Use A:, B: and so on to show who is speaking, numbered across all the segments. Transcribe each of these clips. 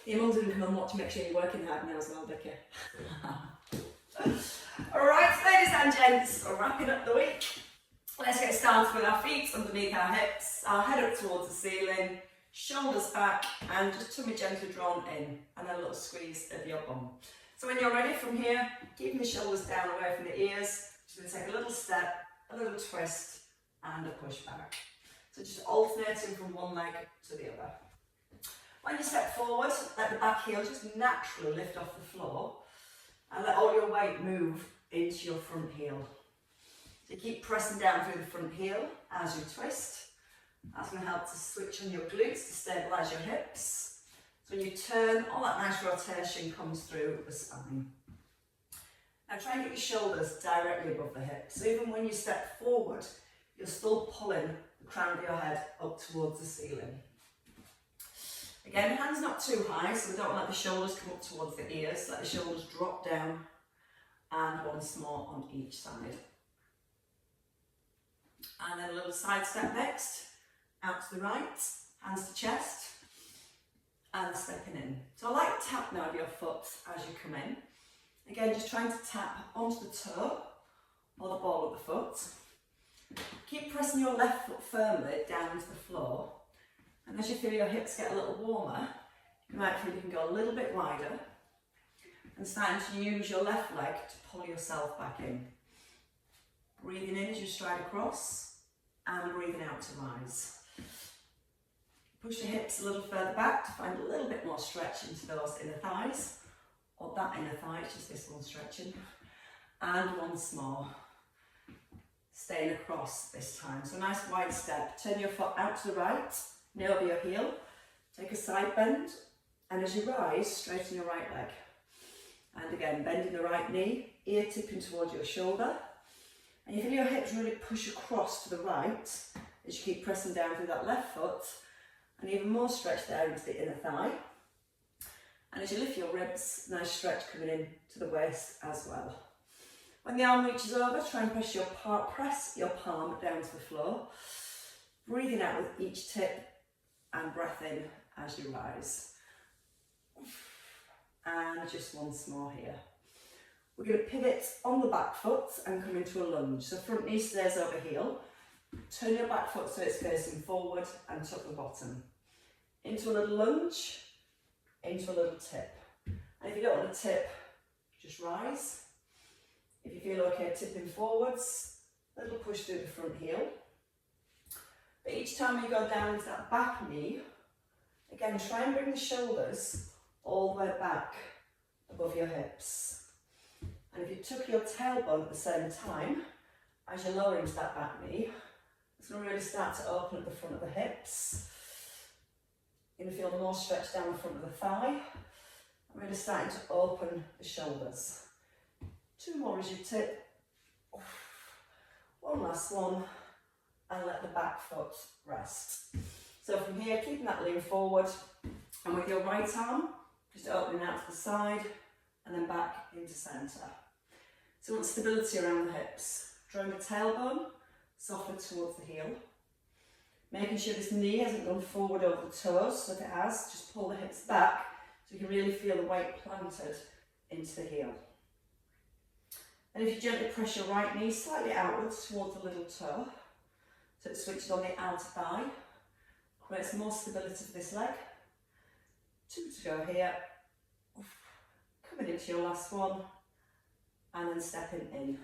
A: Your mum's going to come watch, make sure you're working hard now as well, Vicky. Alright, ladies and gents, we're wrapping up the week. Let's get started with our feet underneath our hips, our head up towards the ceiling, shoulders back, and just tummy gently drawn in, and then a little squeeze of your bum. So when you're ready from here, keeping the shoulders down away from the ears, just going to take a little step, a little twist, and a push back. So just alternating from one leg to the other. When you step forward, let the back heel just naturally lift off the floor and let all your weight move into your front heel. So keep pressing down through the front heel as you twist. That's going to help to switch on your glutes to stabilise your hips. So when you turn, all that nice rotation comes through the spine. Now try and get your shoulders directly above the hips. So even when you step forward, you're still pulling the crown of your head up towards the ceiling. Again, hands not too high, so we don't let the shoulders come up towards the ears. Let the shoulders drop down, and once more on each side. And then a little side step next, out to the right, hands to chest, and stepping in. So a light tap now of your foot as you come in. Again, just trying to tap onto the toe or the ball of the foot. Keep pressing your left foot firmly down to the floor. And as you feel your hips get a little warmer, you might feel you can go a little bit wider and starting to use your left leg to pull yourself back in. Breathing in as you stride across and breathing out to rise. Push the hips a little further back to find a little bit more stretch into those inner thighs, or that inner thigh, it's just this one stretching. And once more, staying across this time. So a nice wide step, turn your foot out to the right, knee over your heel, take a side bend, and as you rise, straighten your right leg. And again, bending the right knee, ear tipping towards your shoulder. And you feel your hips really push across to the right as you keep pressing down through that left foot, and even more stretch there into the inner thigh. And as you lift your ribs, nice stretch coming in to the waist as well. When the arm reaches over, try and press your palm down to the floor. Breathing out with each tip and breath in as you rise. And just once more here. We're going to pivot on the back foot and come into a lunge. So front knee stays over heel. Turn your back foot so it's facing forward and tuck the bottom. Into a little lunge, into a little tip. And if you don't want to tip, just rise. If you feel okay tipping forwards, a little push through the front heel. But each time you go down into that back knee, again, try and bring the shoulders all the way back above your hips. And if you tuck your tailbone at the same time, as you lower into that back knee, it's going to really start to open at the front of the hips. You're going to feel more stretch down the front of the thigh. I'm really starting to open the shoulders. 2 more as you tip. One last one. And let the back foot rest. So from here, keeping that lean forward, and with your right arm, just opening out to the side, and then back into centre. So we want stability around the hips. Drawing the tailbone softly towards the heel. Making sure this knee hasn't gone forward over the toes, so if it has, just pull the hips back, so you can really feel the weight planted into the heel. And if you gently press your right knee slightly outwards towards the little toe, so it switches on the outer thigh, creates more stability for this leg. 2 to go here. Coming into your last one, and then stepping in.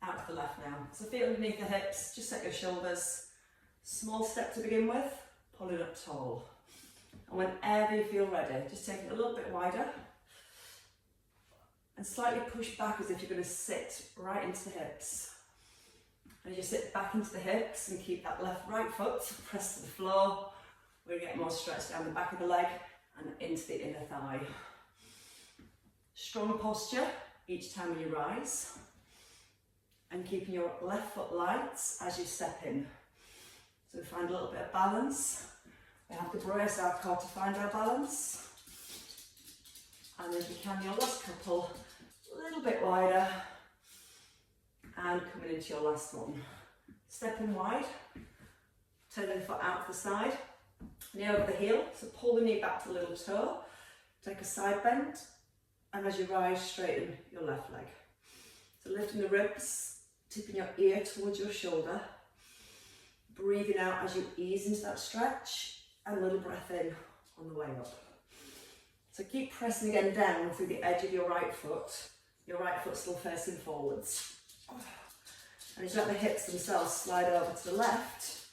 A: Out to the left now. So feel underneath the hips, just set your shoulders. Small step to begin with, pulling up tall. And whenever you feel ready, just take it a little bit wider. And slightly push back as if you're going to sit right into the hips. As you sit back into the hips and keep that right foot pressed to the floor, we're going to get more stretch down the back of the leg and into the inner thigh. Strong posture each time you rise, and keeping your left foot light as you step in. So we find a little bit of balance. We have to brace our core to find our balance. And if you can, your last couple, a little bit wider. And coming into your last one. Stepping wide, turning the foot out to the side, Knee over the heel, so pull the knee back to the little toe, take a side bend, and as you rise, straighten your left leg. So lifting the ribs, tipping your ear towards your shoulder, breathing out as you ease into that stretch, and a little breath in on the way up. So keep pressing again down through the edge of your right foot still facing forwards. And as you let the hips themselves slide over to the left,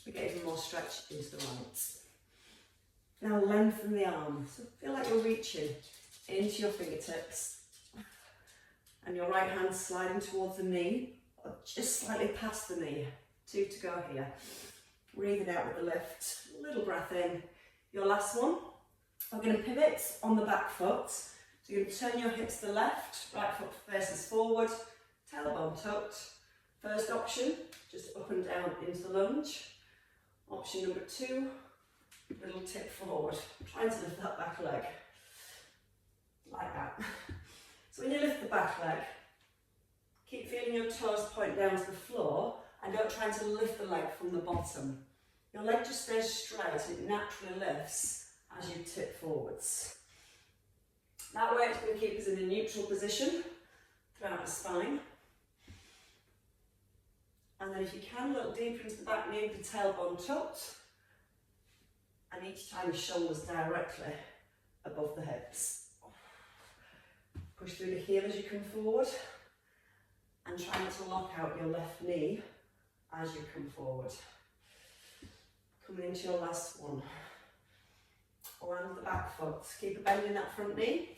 A: we get even more stretch into the right. Now lengthen the arm, so feel like you're reaching into your fingertips, and your right hand sliding towards the knee, or just slightly past the knee. 2 to go here. Breathing out with the lift, little breath in. Your last one, we're going to pivot on the back foot. So you're going to turn your hips to the left, right foot faces forward, tailbone tucked. First option, just up and down into the lunge. Option number 2, little tip forward, trying to lift that back leg, like that. So when you lift the back leg, keep feeling your toes point down to the floor, and don't try to lift the leg from the bottom. Your leg just stays straight and it naturally lifts as you tip forwards. That way it's going to keep us in a neutral position throughout the spine. And then if you can, look deeper into the back knee with the tailbone tucked. And each time your shoulders directly above the hips. Push through the heel as you come forward. And try not to lock out your left knee as you come forward. Coming into your last one. Around the back foot. Keep a bend in that front knee.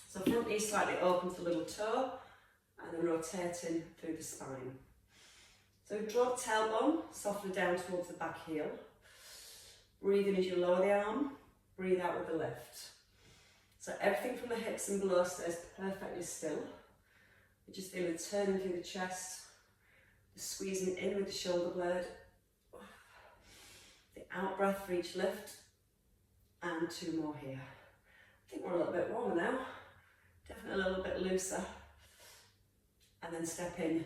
A: So front knee slightly open to the little toe, and then rotating through the spine. So draw the tailbone softly down towards the back heel. Breathe in as you lower the arm, breathe out with the lift. So everything from the hips and below stays perfectly still. You just feel it turning through the chest, just squeezing in with the shoulder blade. The out breath for each lift, and 2 more here. I think we're a little bit warmer now, definitely a little bit looser. And then step in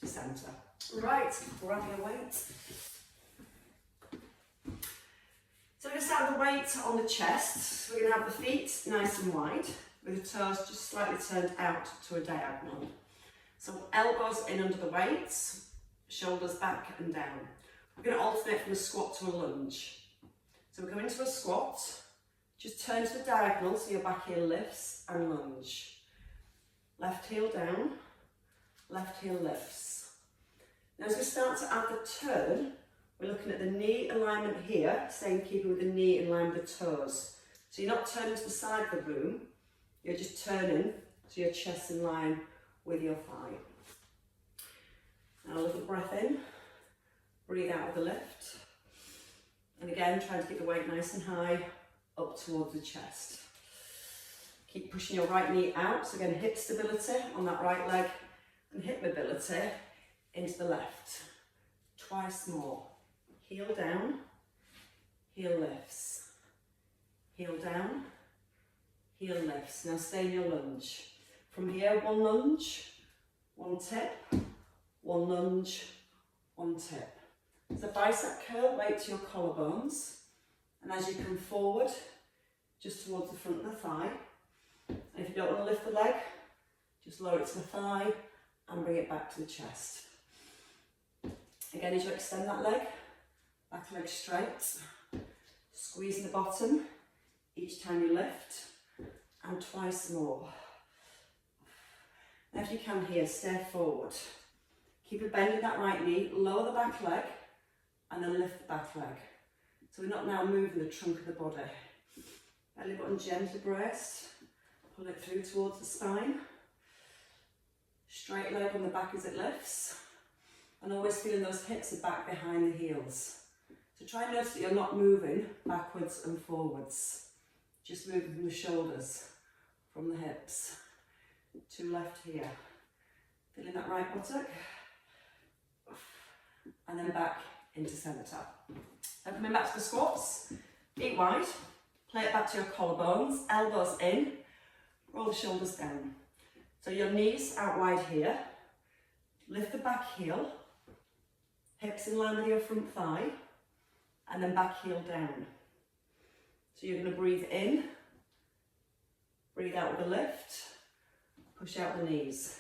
A: to centre. Right, grab your weight. So we're going to start with the weight on the chest. We're going to have the feet nice and wide, with the toes just slightly turned out to a diagonal. So elbows in under the weights, shoulders back and down. We're going to alternate from a squat to a lunge. So we're going to a squat, just turn to the diagonal so your back heel lifts and lunge. Left heel down, left heel lifts. Now as we start to add the turn, we're looking at the knee alignment here, staying keeping with the knee in line with the toes. So you're not turning to the side of the room, you're just turning so your chest in line with your thigh. Now a little breath in, breathe out with the lift. And again, try to keep the weight nice and high up towards the chest. Keep pushing your right knee out, so again hip stability on that right leg and hip mobility into the left. Twice more. Heel down, heel lifts. Heel down, heel lifts. Now stay in your lunge. From here, 1 lunge, 1 tip, 1 lunge, 1 tip. So bicep curl, weight to your collarbones. And as you come forward, just towards the front of the thigh. And if you don't want to lift the leg, just lower it to the thigh and bring it back to the chest. Again, as you extend that leg, back leg straight, squeeze the bottom each time you lift, and twice more. Now if you can here, stay forward. Keep a bend in that right knee, lower the back leg, and then lift the back leg. So we're not now moving the trunk of the body. Belly button gently braced, pull it through towards the spine. Straight leg on the back as it lifts. And always feeling those hips are back behind the heels. So try and notice that you're not moving backwards and forwards. Just moving from the shoulders, from the hips. 2 left here. Feeling that right buttock. And then back into centre. And coming back to the squats, feet wide. Play it back to your collarbones, elbows in, roll the shoulders down. So your knees out wide here. Lift the back heel. Hips in line with your front thigh. and then back heel down. So you're going to breathe in, breathe out with a lift, push out the knees.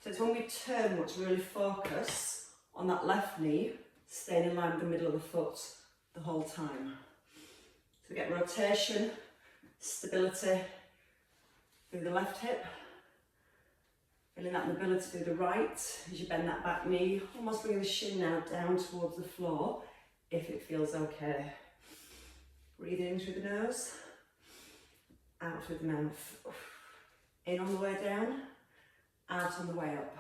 A: So it's when we turn, we want to really focus on that left knee, staying in line with the middle of the foot the whole time. So we get rotation, stability through the left hip, feeling that mobility through the right as you bend that back knee, almost bringing the shin now down towards the floor if it feels okay. Breathe in through the nose, out through the mouth. In on the way down, out on the way up.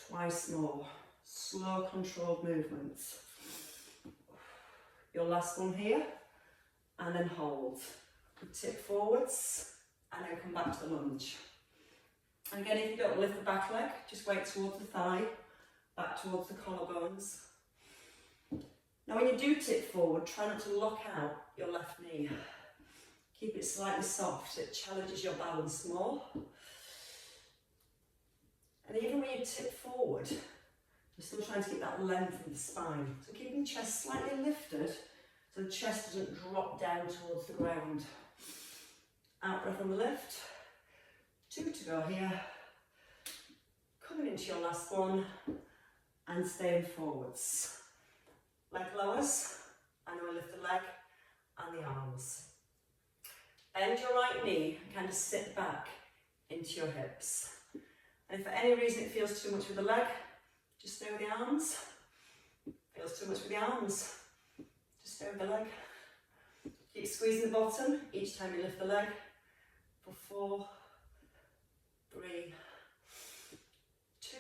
A: Twice more. Slow, controlled movements. Your last one here, and then hold. Tip forwards, and then come back to the lunge. And again, if you don't lift the back leg, just weight towards the thigh, back towards the collarbones. Now when you do tip forward, try not to lock out your left knee. Keep it slightly soft, it challenges your balance more. And even when you tip forward, you're still trying to keep that length in the spine. So keeping the chest slightly lifted, so the chest doesn't drop down towards the ground. Out breath on the lift. 2 to go here. Coming into your last one, and staying forwards. Leg lowers, and then we lift the leg and the arms. Bend your right knee and kind of sit back into your hips. And if for any reason it feels too much with the leg, just stay with the arms. Feels too much with the arms, just stay with the leg. Keep squeezing the bottom each time you lift the leg for 4, 3, 2,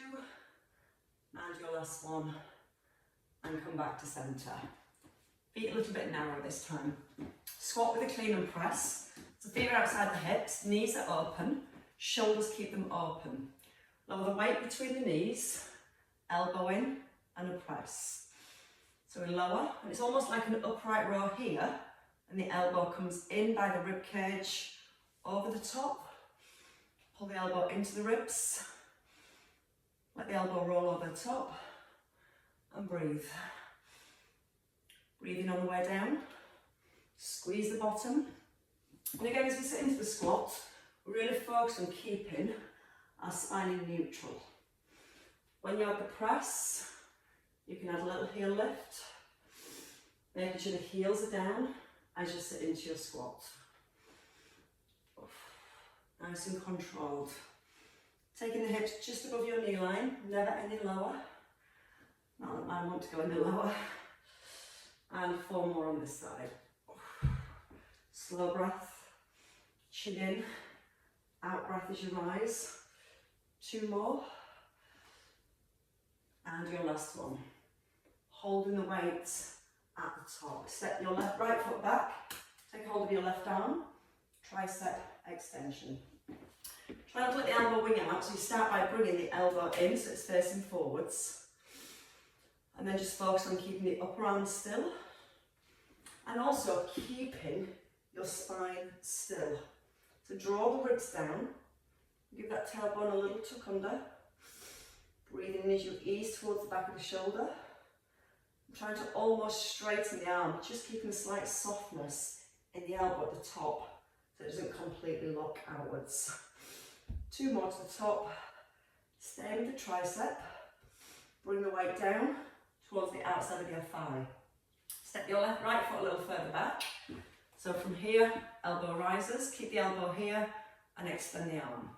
A: and your last one. And come back to centre. Feet a little bit narrow this time. Squat with a clean and press. So feet are outside the hips, knees are open, shoulders keep them open. Lower the weight between the knees, elbow in and a press. So we lower, and it's almost like an upright row here, and the elbow comes in by the rib cage, over the top. Pull the elbow into the ribs. Let the elbow roll over the top. And breathe. Breathe in on the way down. Squeeze the bottom. And again, as we sit into the squat, we really focus on keeping our spine in neutral. When you're at the press, you can add a little heel lift, making sure the heels are down as you sit into your squat. Nice and controlled. Taking the hips just above your knee line, never any lower. Not that mine want to go any lower. And 4 more on this side. Slow breath, chin in, out breath as you rise. 2 more. And your last one. Holding the weight at the top. Step your right foot back, take hold of your left arm, tricep extension. Try not to let the elbow wing out, so you start by bringing the elbow in so it's facing forwards. And then just focus on keeping the upper arm still. And also keeping your spine still. So draw the ribs down. Give that tailbone a little tuck under. Breathe in as you ease towards the back of the shoulder. I'm trying to almost straighten the arm, just keeping a slight softness in the elbow at the top so it doesn't completely lock outwards. 2 more to the top. Stay with the tricep. Bring the weight down towards the outside of your thigh. Step your right foot a little further back. So from here, elbow rises, keep the elbow here and extend the arm.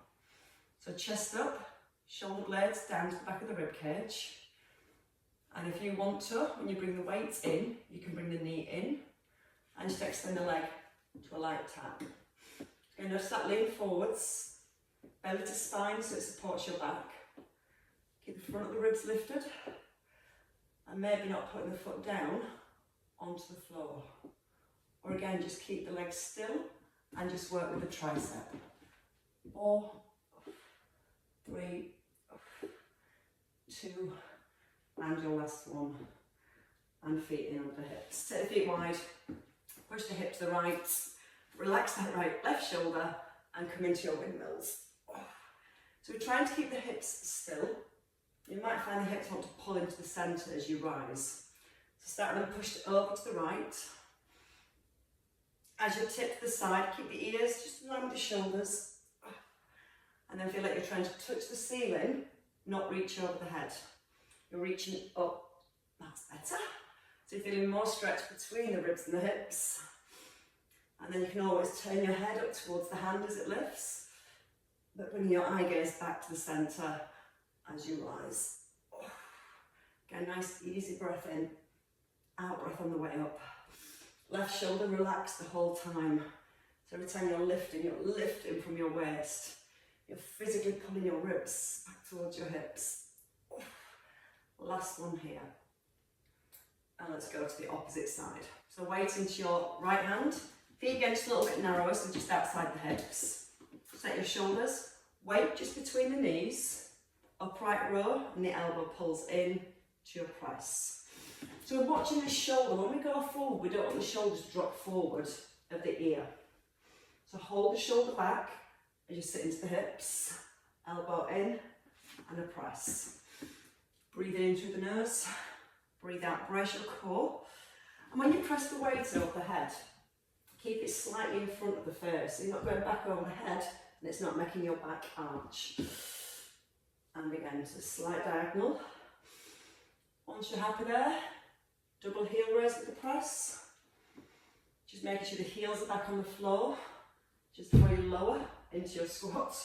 A: So chest up, shoulder blades down to the back of the rib cage. And if you want to, when you bring the weight in, you can bring the knee in and just extend the leg to a light tap. Again, just that lean forwards, belly to spine so it supports your back. Keep the front of the ribs lifted. And maybe not putting the foot down onto the floor. Or again, just keep the legs still and just work with the tricep. 4, 3, 2, and your last one. And feet in under the hips. Take the feet wide, push the hip to the right, relax that left shoulder and come into your windmills. So we're trying to keep the hips still. You might find the hips want to pull into the centre as you rise. Start and push it over to the right. As you tip to the side, keep the ears just in line with the shoulders. And then feel like you're trying to touch the ceiling, not reach over the head. You're reaching up. That's better. So you're feeling more stretch between the ribs and the hips. And then you can always turn your head up towards the hand as it lifts. But bring your eye gaze back to the centre as you rise. Get a nice easy breath in. Out breath on the way up. Left shoulder relaxed the whole time. So every time you're lifting from your waist. You're physically pulling your ribs back towards your hips. Last one here. And let's go to the opposite side. So weight into your right hand. Feet again just a little bit narrower, so just outside the hips. Set your shoulders. Weight just between the knees. Upright row, and the elbow pulls in to your press. So we're watching the shoulder. When we go forward, we don't want the shoulders to drop forward of the ear. So hold the shoulder back as you sit into the hips. Elbow in and a press. Breathe in through the nose. Breathe out, brace your core. And when you press the weight over the head, keep it slightly in front of the face. So you're not going back over the head and it's not making your back arch. And again, so slight diagonal. Once you're happy there, double heel raise with the press. Just making sure the heels are back on the floor. Just before you lower into your squat.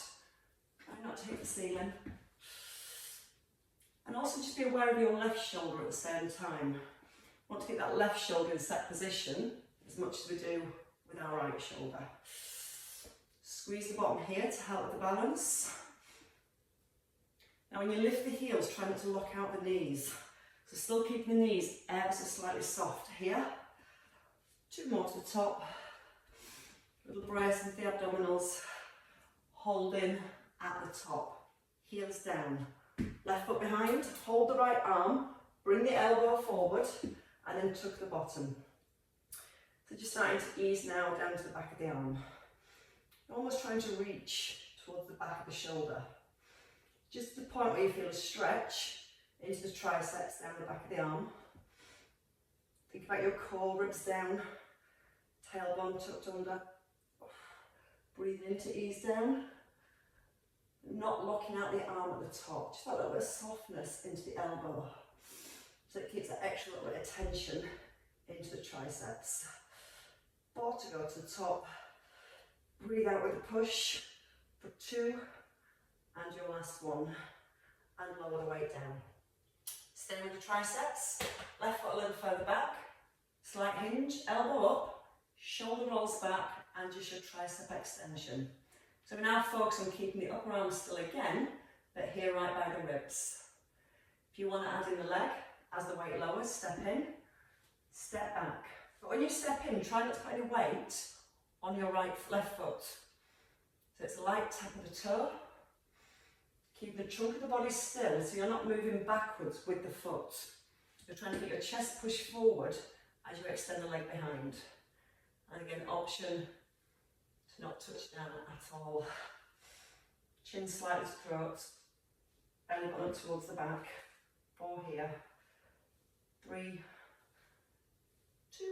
A: Try not to hit the ceiling. And also just be aware of your left shoulder at the same time. Want to keep that left shoulder in set position as much as we do with our right shoulder. Squeeze the bottom here to help with the balance. Now when you lift the heels, try not to lock out the knees. So still keeping the knees ever so slightly soft here. 2 more to the top. Little brace into the abdominals. Holding at the top. Heels down. Left foot behind. Hold the right arm. Bring the elbow forward. And then tuck the bottom. So just starting to ease now down to the back of the arm. Almost trying to reach towards the back of the shoulder. Just the point where you feel a stretch into the triceps down the back of the arm. Think about your core, ribs down, tailbone tucked under. Breathing in to ease down. Not locking out the arm at the top. Just that little bit of softness into the elbow. So it keeps that extra little bit of tension into the triceps. 4 to go to the top. Breathe out with a push for 2. And your last one. And lower the weight down. Stay with the triceps. Left foot a little further back. Slight hinge, elbow up. Shoulder rolls back. And just your tricep extension. So we're now focusing on keeping the upper arm still again, but here right by the ribs. If you want to add in the leg, as the weight lowers, step in, step back. But when you step in, try not to put any weight on your left foot. So it's a light tap of the toe. Keep the trunk of the body still, so you're not moving backwards with the foot. You're trying to get your chest pushed forward as you extend the leg behind. And again, option to not touch down at all. Chin slightly to throat, belly button towards the back. 4 here. 3, 2,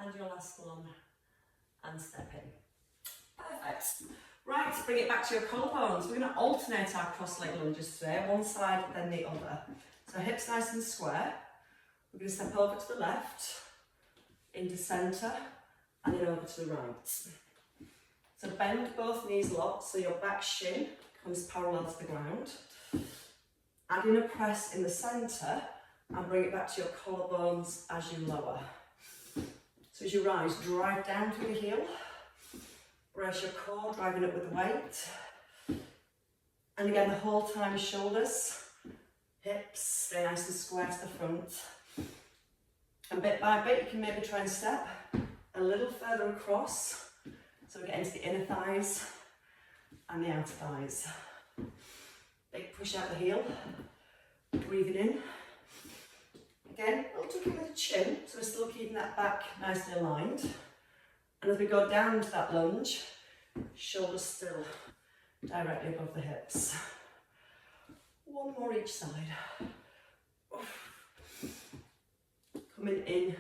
A: and your last one, and step in. Perfect. Right, bring it back to your collarbones. We're going to alternate our cross-leg lunges today, one side then the other. So hips nice and square. We're going to step over to the left, into centre, and then over to the right. So bend both knees locked so your back shin comes parallel to the ground. Add in a press in the centre and bring it back to your collarbones as you lower. So as you rise, drive down through the heel. Brace your core, driving up with the weight. And again, the whole time, shoulders, hips, stay nice and square to the front. And bit by bit, you can maybe try and step a little further across. So we get into the inner thighs and the outer thighs. Big push out the heel, breathing in. Again, a little tuck in with the chin, so we're still keeping that back nicely aligned. And as we go down to that lunge, shoulders still directly above the hips. 1 more each side. coming in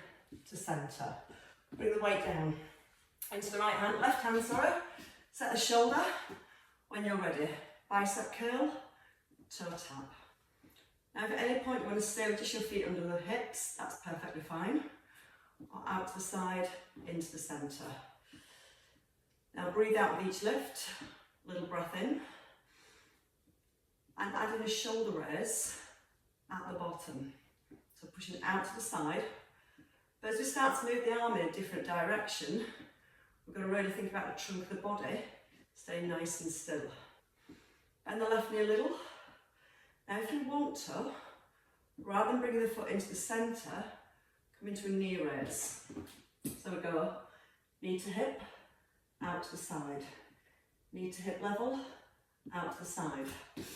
A: to centre. Bring the weight down into the right hand, left hand, sorry. Set the shoulder when you're ready. Bicep curl, toe tap. Now if at any point you want to stay with just your feet under the hips, that's perfectly fine. Or out to the side, into the centre. Now breathe out with each lift, little breath in. And add in a shoulder raise at the bottom. So pushing out to the side. But as we start to move the arm in a different direction, we're going to really think about the trunk of the body, staying nice and still. Bend the left knee a little. Now if you want to, rather than bringing the foot into the centre, come into a knee raise. So we go knee to hip, out to the side. Knee to hip level, out to the side. It's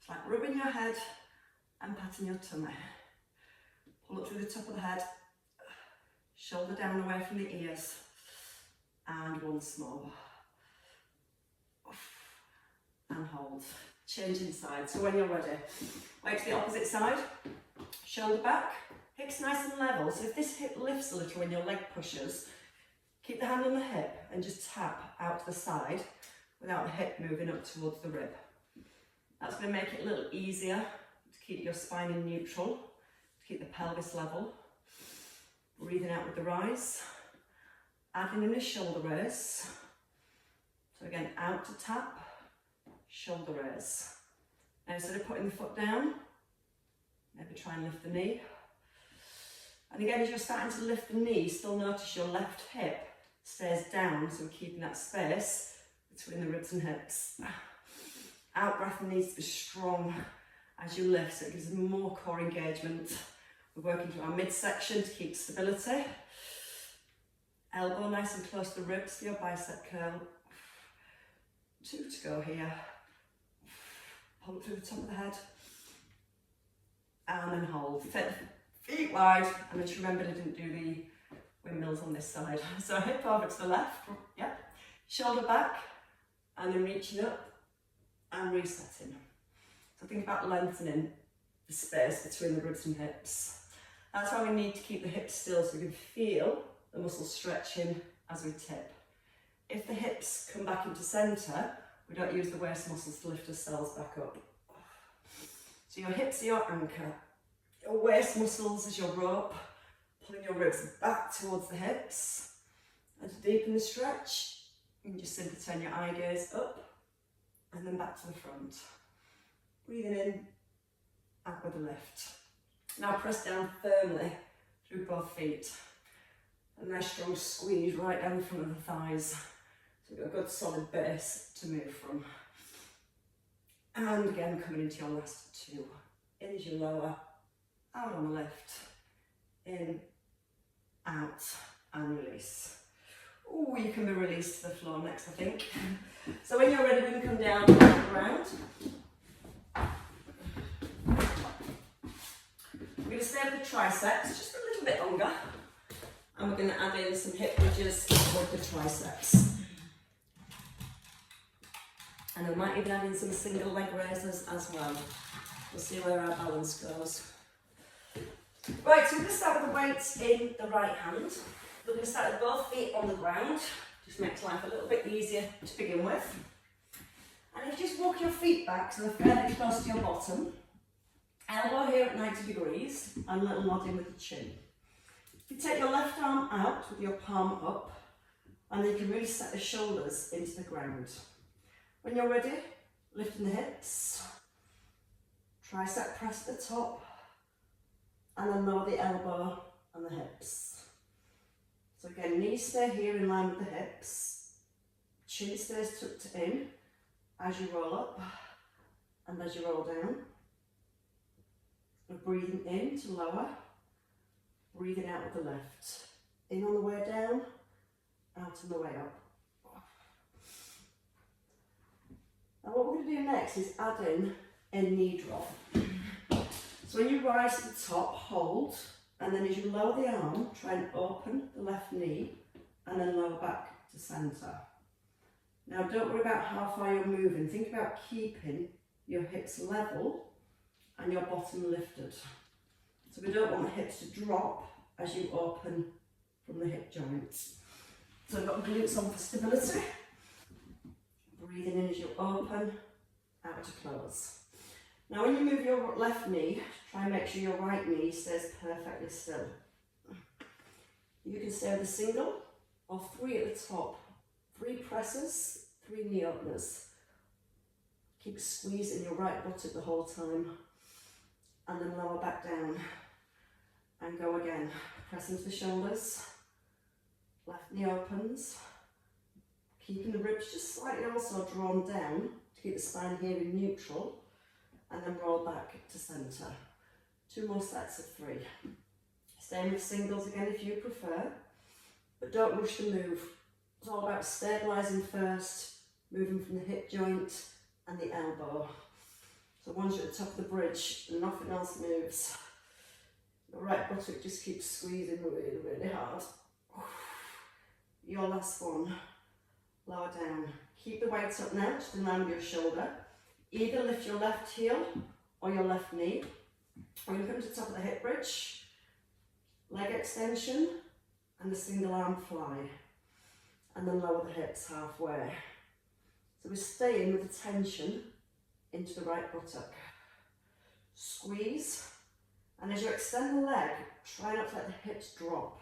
A: like rubbing your head and patting your tummy. Pull up through the top of the head, shoulder down away from the ears, and once more. And hold. Changing side. So when you're ready, weight to the opposite side, shoulder back, hips nice and level. So if this hip lifts a little when your leg pushes, keep the hand on the hip and just tap out to the side without the hip moving up towards the rib. That's going to make it a little easier to keep your spine in neutral, to keep the pelvis level. Breathing out with the rise. Adding in a shoulder raise. So again, out to tap, shoulder raise. Now instead of putting the foot down, maybe try and lift the knee. And again, as you're starting to lift the knee, still notice your left hip stays down, so we're keeping that space between the ribs and hips. Out breath needs to be strong as you lift, so it gives more core engagement. We're working through our midsection to keep stability. Elbow nice and close to the ribs for your bicep curl. 2 to go here. Pull it through the top of the head. And then hold. Feet wide, and just remember I didn't do the windmills on this side. So hip over to the left, yep. Shoulder back, and then reaching up and resetting. So think about lengthening the space between the ribs and hips. That's why we need to keep the hips still so we can feel the muscles stretching as we tip. If the hips come back into centre, we don't use the waist muscles to lift ourselves back up. So your hips are your anchor. Your waist muscles is your rope, pulling your ribs back towards the hips. And to deepen the stretch, you can just simply turn your eye gaze up and then back to the front. Breathing in, up with a lift. Now press down firmly through both feet. A nice strong squeeze right down the front of the thighs. So you've got a good solid base to move from. And again, coming into your last 2. In as you lower, out on the lift, in, out, and release. Oh, you can be released to the floor next, I think. So when you're ready, we can come down to the ground. We're going to stay with the triceps just a little bit longer. And we're going to add in some hip bridges with the triceps. And I might even add in some single leg raises as well. We'll see where our balance goes. Right, so we're going to start with the weights in the right hand. We're going to start with both feet on the ground. Just makes life a little bit easier to begin with. And if you just walk your feet back so they're fairly close to your bottom. Elbow here at 90 degrees and a little nod in with the chin. You take your left arm out with your palm up, and then you can really set the shoulders into the ground. When you're ready, lifting the hips, tricep press at the top, and then lower the elbow and the hips. So again, knees stay here in line with the hips, chin stays tucked in as you roll up and as you roll down. We're breathing in to lower. Breathing out with the left. In on the way down, out on the way up. Now what we're going to do next is add in a knee drop. So when you rise to the top, hold, and then as you lower the arm, try and open the left knee, and then lower back to centre. Now don't worry about how far you're moving, think about keeping your hips level and your bottom lifted. So we don't want the hips to drop as you open from the hip joints. So I've got glutes on for stability. Breathing in as you open, out to close. Now when you move your left knee, try and make sure your right knee stays perfectly still. You can stay with a single or 3 at the top. 3 presses, 3 knee openers. Keep squeezing your right buttock the whole time. And then lower back down. And go again. Press into the shoulders. Left knee opens. Keeping the ribs just slightly also drawn down to keep the spine here in neutral. And then roll back to centre. 2 more sets of 3. Staying with singles again if you prefer. But don't rush the move. It's all about stabilising first, moving from the hip joint and the elbow. So once you're at the top of the bridge and nothing else moves, the right buttock just keeps squeezing really, really hard. Your last one. Lower down. Keep the weight up now, just in line with your shoulder. Either lift your left heel or your left knee. When you come to the top of the hip bridge, leg extension and a single arm fly. And then lower the hips halfway. So we're staying with the tension into the right buttock. Squeeze. And as you extend the leg, try not to let the hips drop.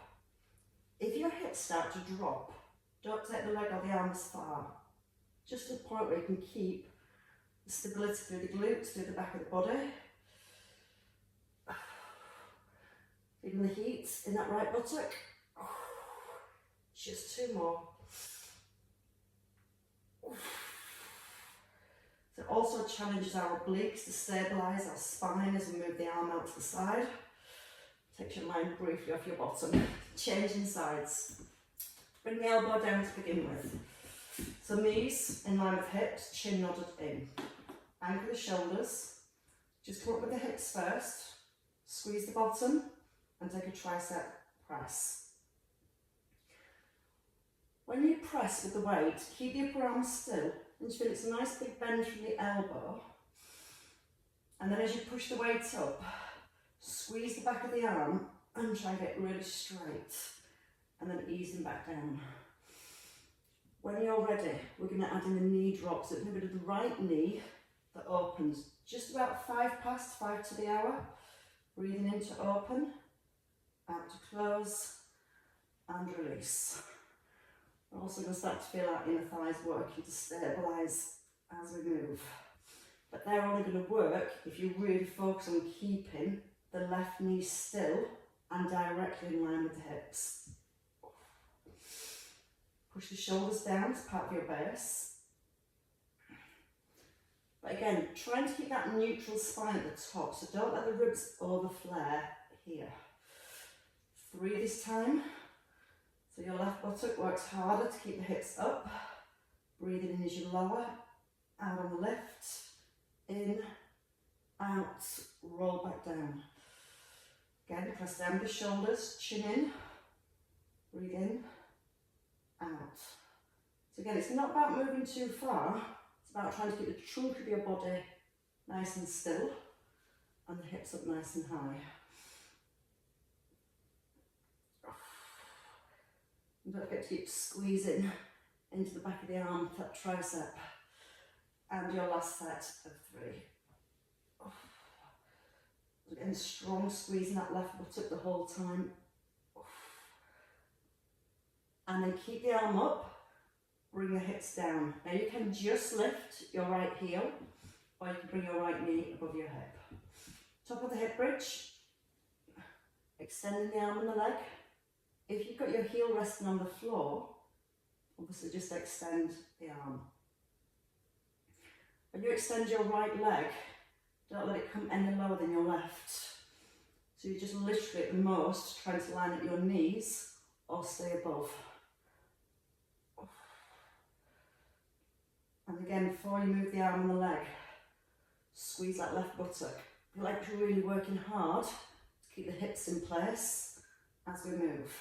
A: If your hips start to drop, don't take the leg or the arms far. Just to the point where you can keep the stability through the glutes, through the back of the body. Feeling the heat in that right buttock. Just 2 more. So it also challenges our obliques to stabilise our spine as we move the arm out to the side. Takes your mind briefly off your bottom. Changing sides. Bring the elbow down to begin with. So knees in line with hips, chin nodded in. Anchor the shoulders. Just come up with the hips first. Squeeze the bottom and take a tricep press. When you press with the weight, keep the upper arm still and you feel it's a nice big bend from the elbow. And then as you push the weight up, squeeze the back of the arm and try and get really straight. And then easing back down. When you're ready, we're going to add in the knee drop. So it's going to be the right knee that opens just about 5 past, 5 to the hour. Breathing in to open, out to close, and release. We're also going to start to feel our inner thighs working to stabilise as we move. But they're only going to work if you really focus on keeping the left knee still and directly in line with the hips. Push the shoulders down as part of your base. But again, trying to keep that neutral spine at the top, so don't let the ribs overflare here. 3 this time. So your left buttock works harder to keep the hips up. Breathing in as you lower, out on the lift, in, out, roll back down. Again, press down with the shoulders, chin in, breathe in, out. So again, it's not about moving too far, it's about trying to keep the trunk of your body nice and still and the hips up nice and high. And don't forget to keep squeezing into the back of the arm, that tricep. And your last set of 3. Again, strong squeeze in that left buttock the whole time. And then keep the arm up, bring the hips down. Now you can just lift your right heel, or you can bring your right knee above your hip. Top of the hip bridge, extending the arm and the leg. If you've got your heel resting on the floor, obviously just extend the arm. When you extend your right leg, don't let it come any lower than your left. So you're just literally at the most trying to line up your knees or stay above. And again, before you move the arm and the leg, squeeze that left buttock. Feel like you're really working hard to keep the hips in place as we move.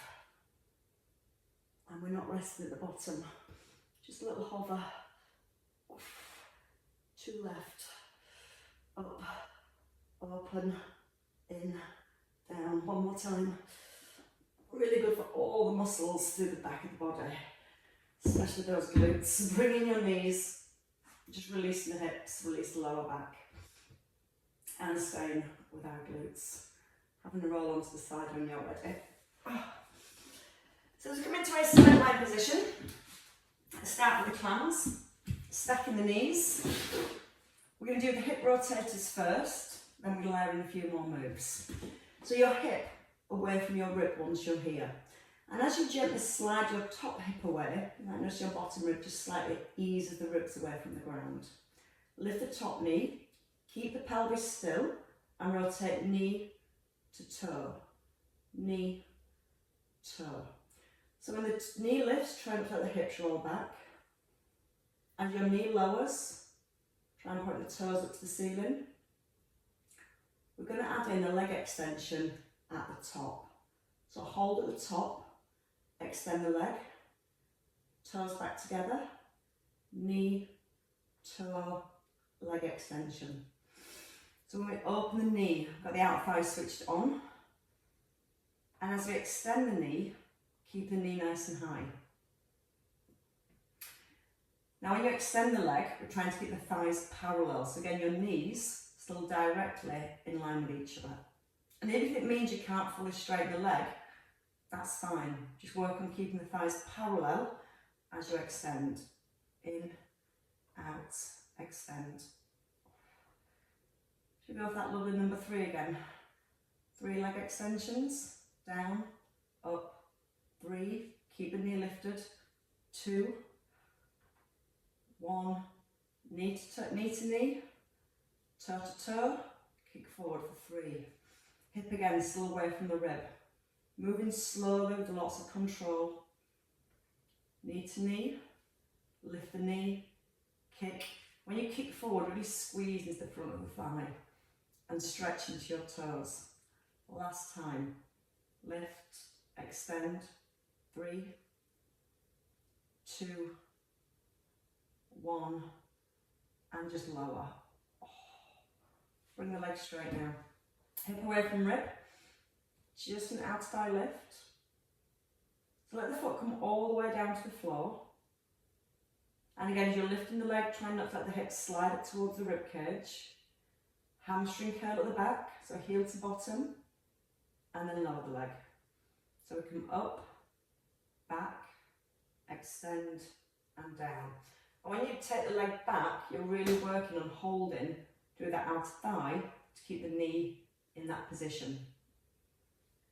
A: And we're not resting at the bottom, just a little hover. 2 left, up, open, in, Down, one more time. Really good for all the muscles through the back of the body, especially those glutes. Bring in your knees, just releasing the hips, release the lower back, and staying with our glutes. Having a roll onto the side when you're ready. So let's come into a straight line position. Start with the clams, stacking the knees. We're going to do the hip rotators first, then we'll layer in a few more moves. So your hip away from your rib once you're here. And as you gently slide your top hip away, you might notice your bottom rib just slightly eases the ribs away from the ground. Lift the top knee, keep the pelvis still, and rotate knee to toe, knee, toe. So when the knee lifts, try and let the hips roll back. As your knee lowers, try and point the toes up to the ceiling. We're going to add in a leg extension at the top. So hold at the top, extend the leg, toes back together, knee, toe, leg extension. So when we open the knee, we've got the out thigh switched on. And as we extend the knee, keep the knee nice and high. Now when you extend the leg, we're trying to keep the thighs parallel. So again, your knees still directly in line with each other. And even if it means you can't fully straighten the leg, that's fine. Just work on keeping the thighs parallel as you extend. In, out, extend. Should we go with that lovely number 3 again? 3 leg extensions. Down, up, 3. Keep the knee lifted. 2. 1. Knee to knee. Toe to toe. Kick forward for 3. Hip again, still away from the rib. Moving slowly with lots of control. Knee to knee. Lift the knee. Kick. When you kick forward, really squeeze into the front of the thigh and stretch into your toes. Last time. Lift, extend. 3, 2, 1, and just lower. Bring the leg straight now. Hip away from rib, just an out thigh lift. So let the foot come all the way down to the floor. And again, as you're lifting the leg, try not to let the hips slide up towards the rib cage. Hamstring curl at the back, so heel to bottom, and then lower the leg. So we come up, back, extend, and down. And when you take the leg back, you're really working on holding through that outer thigh to keep the knee in that position.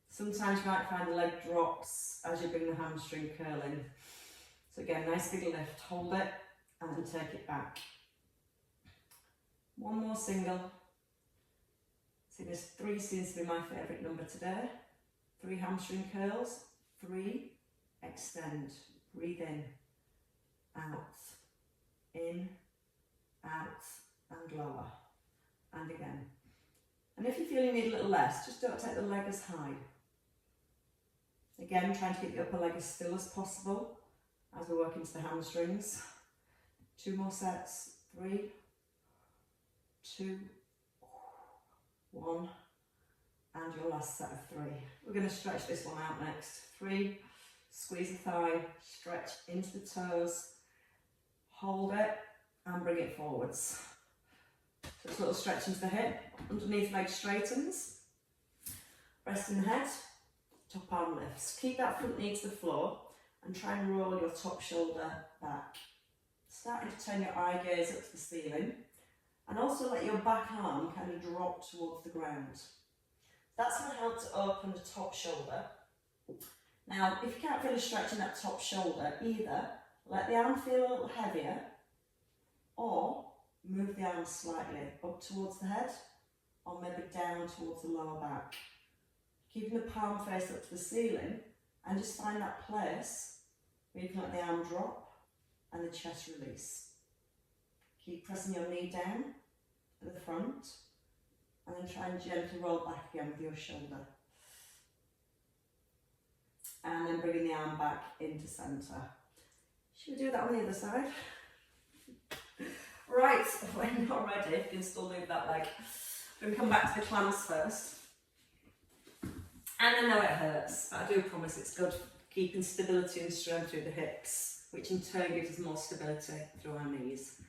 A: Sometimes you might find the leg drops as you bring the hamstring curl in. So again, nice big lift, hold it, and then take it back. One more single. See, this 3 seems to be my favourite number today. 3 hamstring curls, 3, extend, breathe in, out, and lower, and again. And if you feel you need a little less, just don't take the leg as high. Again, trying to keep the upper leg as still as possible as we work into the hamstrings. 2 more sets, 3, 2, 1, and your last set of 3. We're going to stretch this one out next. 3, squeeze the thigh, stretch into the toes, hold it, and bring it forwards. So it's a little stretch into the hip, underneath leg straightens, rest in the head, top arm lifts. Keep that front knee to the floor and try and roll your top shoulder back. Starting to turn your eye gaze up to the ceiling, and also let your back arm kind of drop towards the ground. That's going to help to open the top shoulder. Now, if you can't feel a stretch in that top shoulder, either let the arm feel a little heavier, or move the arm slightly up towards the head, or maybe down towards the lower back. Keeping the palm face up to the ceiling, and just find that place where you can let the arm drop and the chest release. Keep pressing your knee down at the front, and then try and gently roll back again with your shoulder. And then bringing the arm back into centre. Should we do that on the other side? Right, when you're ready, you can still move that leg. We're going to come back to the clams first. And I know it hurts, but I do promise it's good for keeping stability and strength through the hips, which in turn gives us more stability through our knees.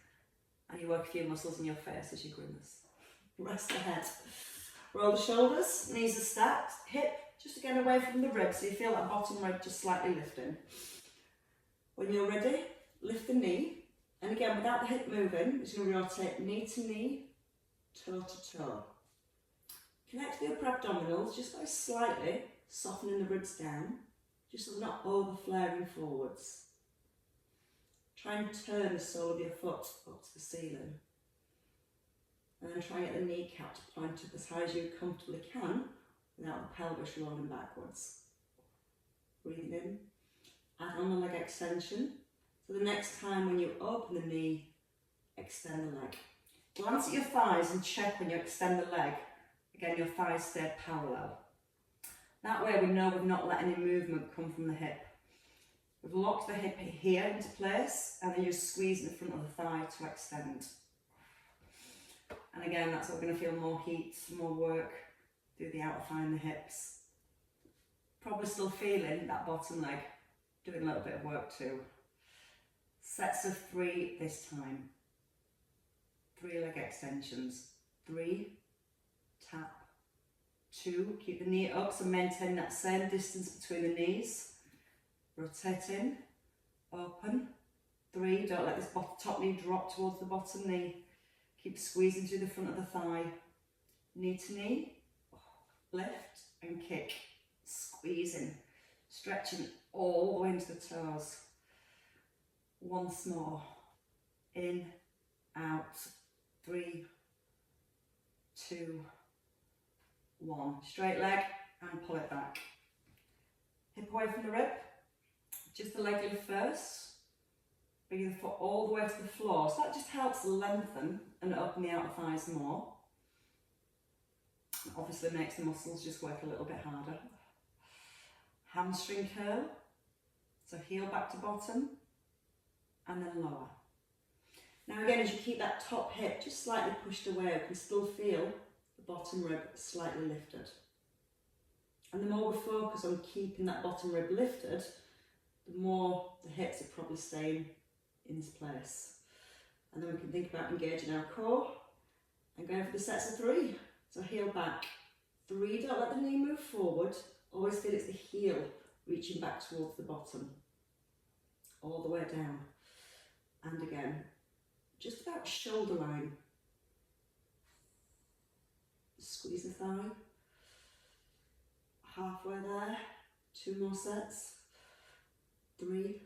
A: And you work a few muscles in your face as you grimace. Rest the head. Roll the shoulders, knees are stacked, hip just again away from the rib, so you feel that bottom rib just slightly lifting. When you're ready, lift the knee, and again without the hip moving, it's going to rotate knee to knee, toe to toe. Connect the upper abdominals just by slightly softening the ribs down, just so they're not over flaring forwards. Try and turn the sole of your foot up to the ceiling. And then try and get the kneecap to point up as high as you comfortably can without the pelvis rolling backwards. Breathing in. Add on the leg extension. So the next time when you open the knee, extend the leg. Glance at your thighs and check when you extend the leg. Again, your thighs stay parallel. That way we know we've not let any movement come from the hip. We've locked the hip here into place, and then you're squeezing the front of the thigh to extend. And again, that's what we're going to feel more heat, more work through the outer thigh and the hips. Probably still feeling that bottom leg doing a little bit of work too. Sets of 3 this time. 3 leg extensions. 3, tap. 2, keep the knee up, so maintain that same distance between the knees. Rotate in, open. 3, don't let this top knee drop towards the bottom knee. Keep squeezing through the front of the thigh. Knee to knee, lift and kick. Squeezing, stretching all the way into the toes. Once more. In, out. 3, 2, 1. Straight leg and pull it back. Hip away from the rib. Just the leg lift first. Bring the foot all the way to the floor. So that just helps lengthen and open the outer thighs more. It obviously makes the muscles just work a little bit harder. Hamstring curl. So heel back to bottom and then lower. Now again, as you keep that top hip just slightly pushed away, you can still feel the bottom rib slightly lifted. And the more we focus on keeping that bottom rib lifted, the more the hips are probably staying in this place. And then we can think about engaging our core and going for the sets of 3. So heel back. 3, don't let the knee move forward. Always feel it's the heel reaching back towards the bottom. All the way down. And again, just about shoulder line. Squeeze the thigh. Halfway there. 2 more sets. 3.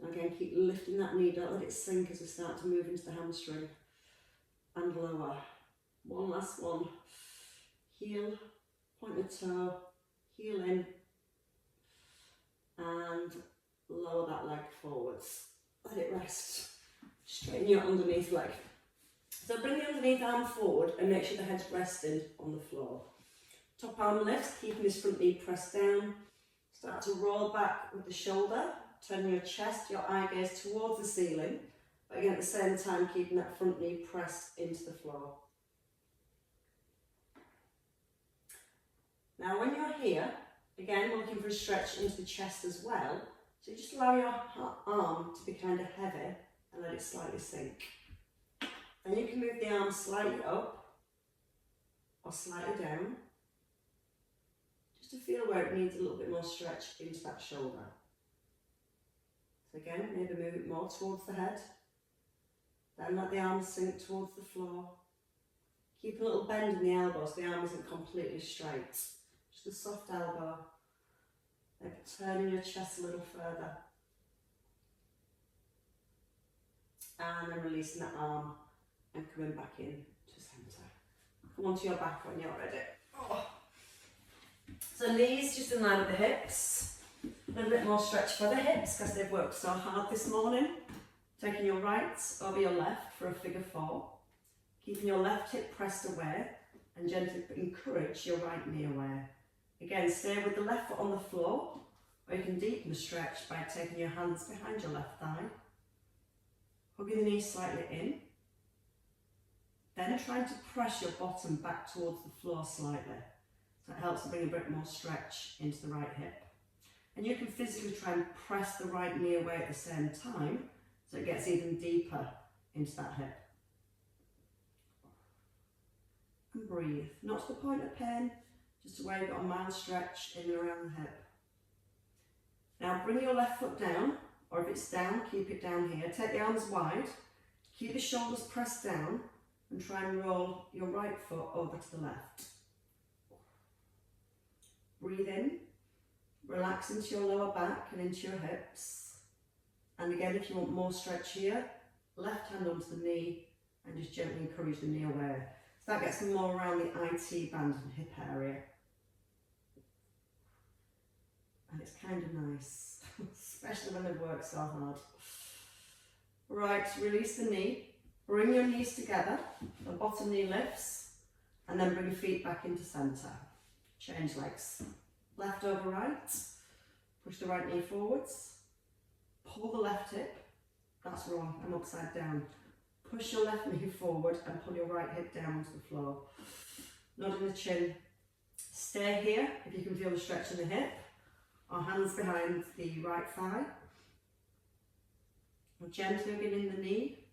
A: And again, keep lifting that knee, don't let it sink as we start to move into the hamstring. And lower. One last one. Heel, point the toe, heel in, and lower that leg forwards. Let it rest. Straighten your underneath leg. So bring the underneath arm forward and make sure the head's resting on the floor. Top arm lifts, keeping this front knee pressed down. Start to roll back with the shoulder. Turn your chest, your eye gaze towards the ceiling. But again, at the same time, keeping that front knee pressed into the floor. Now when you're here, again, we're looking for a stretch into the chest as well. So just allow your arm to be kind of heavy and let it slightly sink. Then you can move the arm slightly up or slightly down, just to feel where it needs a little bit more stretch into that shoulder. So again, maybe move it more towards the head. Then let the arms sink towards the floor. Keep a little bend in the elbow so the arm isn't completely straight. Just a soft elbow. Maybe turning your chest a little further. And then releasing that arm and coming back in to centre. Come onto your back when you're ready. Oh. So knees just in line with the hips. A little bit more stretch for the hips because they've worked so hard this morning. Taking your right over your left for a figure 4. Keeping your left hip pressed away and gently encourage your right knee away. Again, stay with the left foot on the floor, or you can deepen the stretch by taking your hands behind your left thigh. Hugging the knee slightly in. Then trying to press your bottom back towards the floor slightly. So it helps to bring a bit more stretch into the right hip. And you can physically try and press the right knee away at the same time so it gets even deeper into that hip. And breathe, not to the point of pain, just to where you've got a mild stretch in and around the hip. Now bring your left foot down, or if it's down, keep it down here. Take the arms wide, keep the shoulders pressed down, and try and roll your right foot over to the left. Breathe in, relax into your lower back and into your hips. And again, if you want more stretch here, left hand onto the knee and just gently encourage the knee away. So that gets more around the IT band and hip area. And it's kind of nice, especially when they've worked so hard. Right, release the knee, bring your knees together, the bottom knee lifts, and then bring your feet back into centre. Change legs, left over right, push the right knee forwards, pull the left hip, that's wrong, I'm upside down. Push your left knee forward and pull your right hip down onto the floor. Nodding the chin, stay here if you can feel the stretch in the hip. Our hands behind the right thigh. We're gently beginning the knee,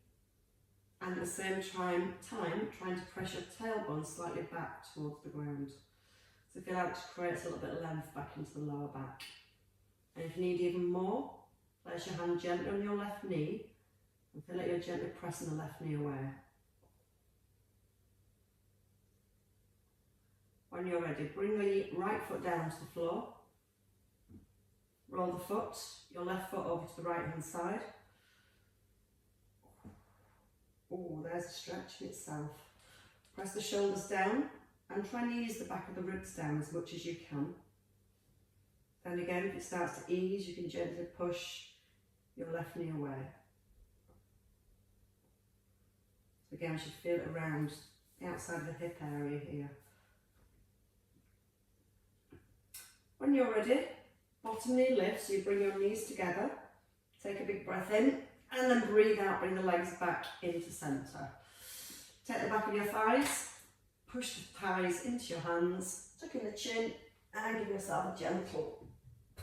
A: and at the same time trying to press your tailbone slightly back towards the ground. So feel like it creates a little bit of length back into the lower back. And if you need even more, place your hand gently on your left knee and feel like you're gently pressing the left knee away. When you're ready, bring the right foot down to the floor. Roll the foot, your left foot over to the right hand side. Oh, there's a stretch in itself. Press the shoulders down and try and ease the back of the ribs down as much as you can. Then again, if it starts to ease, you can gently push your left knee away. So again, you should feel it around the outside of the hip area here. When you're ready, bottom knee lifts, so you bring your knees together, take a big breath in, and then breathe out, bring the legs back into centre. Take the back of your thighs, push the thighs into your hands, tuck in the chin, and give yourself a gentle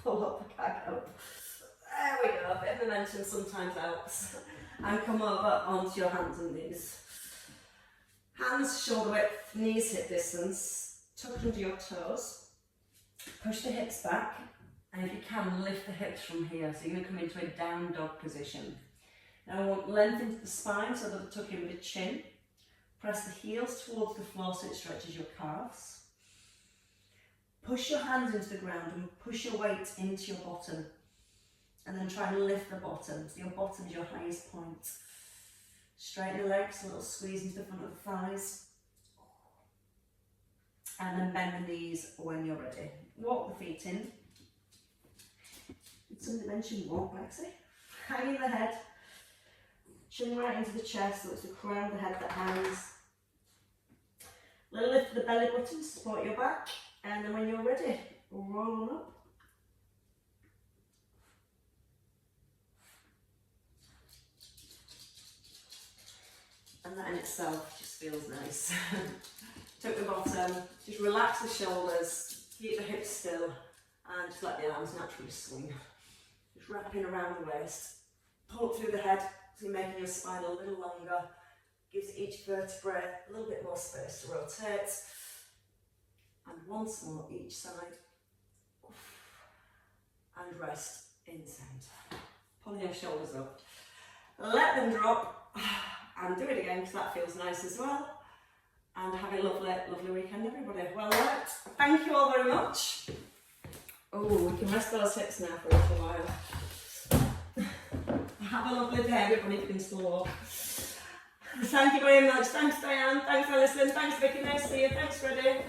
A: pull up the back up. There we go, a bit of momentum sometimes helps. And come over onto your hands and knees. Hands shoulder width, knees hip distance, tuck under your toes, push the hips back, and if you can, lift the hips from here. So you're going to come into a down dog position. Now I want length into the spine so that I tuck in with the chin. Press the heels towards the floor so it stretches your calves. Push your hands into the ground and push your weight into your bottom. And then try and lift the bottom, so your bottom is your highest point. Straighten the legs, a little squeeze into the front of the thighs. And then bend the knees when you're ready. Walk the feet in. Did somebody mention walk, Lexi? Hanging the head. Chin right into the chest, so it's the crown of the head that hangs. Little lift of the belly button to support your back. And then when you're ready, roll on up. And that in itself just feels nice. Tuck the bottom, just relax the shoulders, keep the hips still, and just let the arms naturally swing. Just wrapping around the waist. Pull up through the head, so you're making your spine a little longer. Gives each vertebrae a little bit more space to rotate. And once more each side. And rest in centre. Pull your shoulders up. Let them drop. And do it again because that feels nice as well. And have a lovely, lovely weekend, everybody. Well, right. Thank you all very much. Oh, we can rest those hips now for a little while. Have a lovely day, everybody, if you can still walk. Thank you very much. Thanks, Diane. Thanks, Alison. Thanks, Vicky. Nice to see you. Thanks, Freddie.